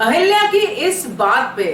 अहिल्या की इस बात पे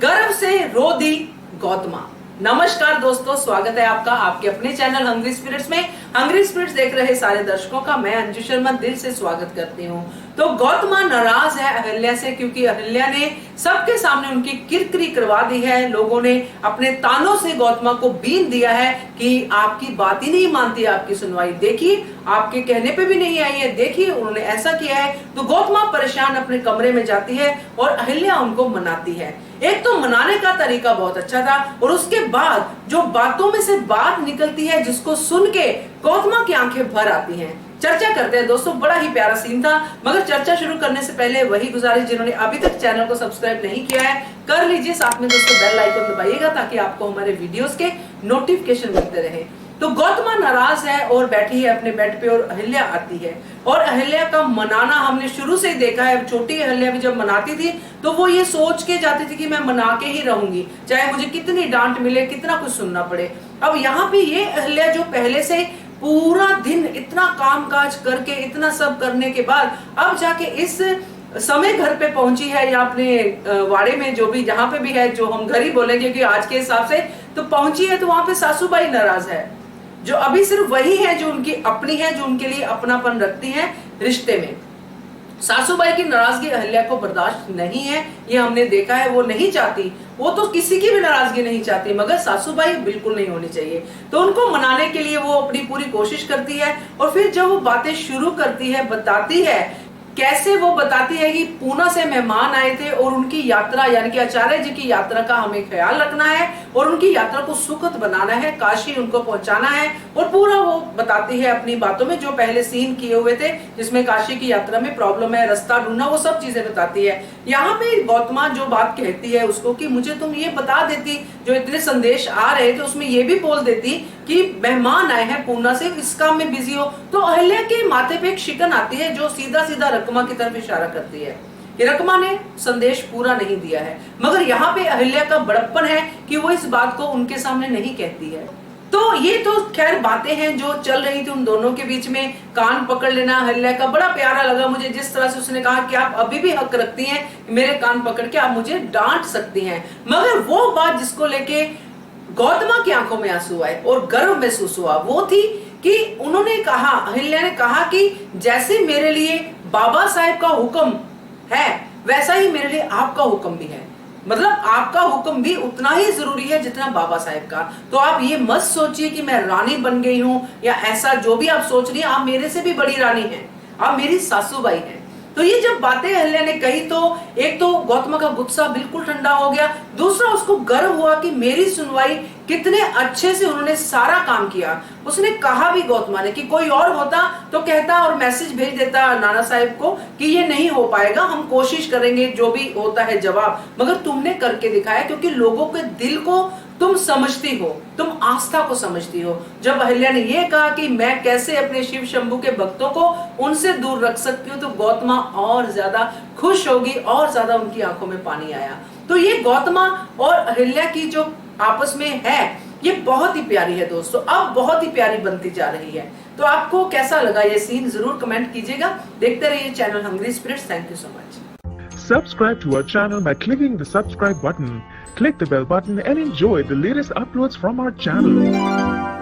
गर्व से रो दी गौतमा। नमस्कार दोस्तों, स्वागत है आपका आपके अपने चैनल हंग्री स्पिरिट्स में। हंग्री स्पिरिट्स देख रहे सारे दर्शकों का मैं अंजू शर्मा दिल से स्वागत करती हूँ। तो गौतमा नाराज है अहिल्या से, क्योंकि अहिल्या ने सबके सामने उनकी किरकिरी करवा दी है। लोगों ने अपने तानों से गौतमा को बीन दिया है कि आपकी बात ही नहीं मानती, आपकी सुनवाई देखिए, आपके कहने पे भी नहीं आई है, देखिए उन्होंने ऐसा किया है। तो गौतमा परेशान अपने कमरे में जाती है और अहिल्या उनको मनाती है। एक तो मनाने का तरीका बहुत अच्छा था, और उसके बाद जो बातों में से बात निकलती है जिसको सुन के गौतमा की आंखें भर आती हैं। चर्चा करते हैं दोस्तों, बड़ा ही प्यारा सीन था। मगर चर्चा शुरू करने से पहले वही गुजारिश, जिन्होंने अभी तक चैनल को सब्सक्राइब नहीं किया है कर लीजिए, साथ में दोस्तों बेल आइकन दबाइएगा ताकि आपको हमारे वीडियोस के नोटिफिकेशन मिलते रहे। तो गौतमा नाराज है और बैठी है अपने बेड पे, और अहिल्या आती है। और अहिल्या का मनाना हमने शुरू से ही देखा है। छोटी अहिल्या भी जब मनाती थी तो वो ये सोच के जाती थी कि मैं मना के ही रहूंगी, चाहे मुझे कितनी डांट मिले, कितना कुछ सुनना पड़े। अब यहाँ पे ये अहिल्या जो पहले से पूरा दिन इतना काम काज करके, इतना सब करने के बाद अब जाके इस समय घर पे पहुंची है, या अपने वाड़े में जो भी जहां पे भी है, जो हम घर ही बोलेंगे क्योंकि आज के हिसाब से तो पहुंची है, तो वहां पे सासूबाई नाराज है। जो अभी सिर्फ वही है जो उनकी अपनी है, जो उनके लिए अपनापन रखती है रिश्ते में। सासूबाई की नाराजगी अहिल्या को बर्दाश्त नहीं है, ये हमने देखा है। वो नहीं चाहती, वो तो किसी की भी नाराजगी नहीं चाहती, मगर सासूबाई बिल्कुल नहीं होनी चाहिए। तो उनको मनाने के लिए वो अपनी पूरी कोशिश करती है। और फिर जब वो बातें शुरू करती है, बताती है, कैसे वो बताती है कि पूना से मेहमान आए थे और उनकी यात्रा यानी कि आचार्य जी की यात्रा का हमें ख्याल रखना है और उनकी यात्रा को सुखद बनाना है, काशी उनको पहुंचाना है। और पूरा वो बताती है अपनी बातों में, जो पहले सीन किए हुए थे जिसमें काशी की यात्रा में प्रॉब्लम है, रास्ता ढूंढना, वो सब चीजें बताती है। यहाँ पे गौतमा जो बात कहती है उसको कि मुझे तुम ये बता देती, जो इतने संदेश आ रहे थे उसमें ये भी बोल देती कि मेहमान आए हैं पूना से, इस काम में बिजी हो। तो अहिल्या के माथे पे एक शिकन आती है जो सीधा सीधा रकमा की तरफ इशारा करती है कि रकमा ने संदेश पूरा नहीं दिया है। मगर यहाँ पे अहिल्या का बड़प्पन है कि वो इस बात को उनके सामने नहीं कहती है। तो ये तो खैर बातें हैं जो चल रही थी उन दोनों के बीच में। कान पकड़ लेना अहिल्या का बड़ा प्यारा लगा मुझे, जिस तरह से उसने कहा कि आप अभी भी हक रखती हैं, मेरे कान पकड़ के आप मुझे डांट सकती हैं। मगर वो बात जिसको लेके गौतमा की आंखों में आंसू आए और गर्व महसूस हुआ, वो थी कि उन्होंने कहा, अहिल्या ने कहा कि जैसे मेरे लिए बाबा साहेब का हुक्म है वैसा ही मेरे लिए आपका हुक्म भी है। मतलब आपका हुक्म भी उतना ही जरूरी है जितना बाबा साहेब का। तो आप ये मत सोचिए कि मैं रानी बन गई हूं या ऐसा, जो भी आप सोच रही हैं, आप मेरे से भी बड़ी रानी हैं, आप मेरी सासूबाई हैं। तो ये जब बातें अहिल्या ने कही तो एक तो गौतमा का गुस्सा बिल्कुल ठंडा हो गया, दूसरा उसको गर्व हुआ कि मेरी सुनवाई कितने अच्छे से उन्होंने सारा काम किया। उसने कहा भी गौतमा ने कि कोई और होता तो कहता और मैसेज भेज देता नाना साहब को कि ये नहीं हो पाएगा, हम कोशिश करेंगे, जो भी होता है जवाब, मगर तुमने करके दिखाया क्योंकि लोगों के दिल को तुम समझती हो, तुम आस्था को समझती हो। जब अहिल्या ने यह कहा कि मैं कैसे अपने शिव शंभू के भक्तों को उनसे दूर रख सकती हूँ, तो गौतमा और ज्यादा खुश होगी और ज्यादा उनकी आंखों में पानी आया। तो ये गौतमा और अहिल्या की जो आपस में है ये बहुत ही प्यारी है दोस्तों, अब बहुत ही प्यारी बनती जा रही है। तो आपको कैसा लगा ये सीन जरूर कमेंट कीजिएगा। देखते रहिए channel Hungry Spirits. Thank you so much. Subscribe to our channel by clicking the subscribe button. Click the bell button and enjoy the latest uploads from our channel.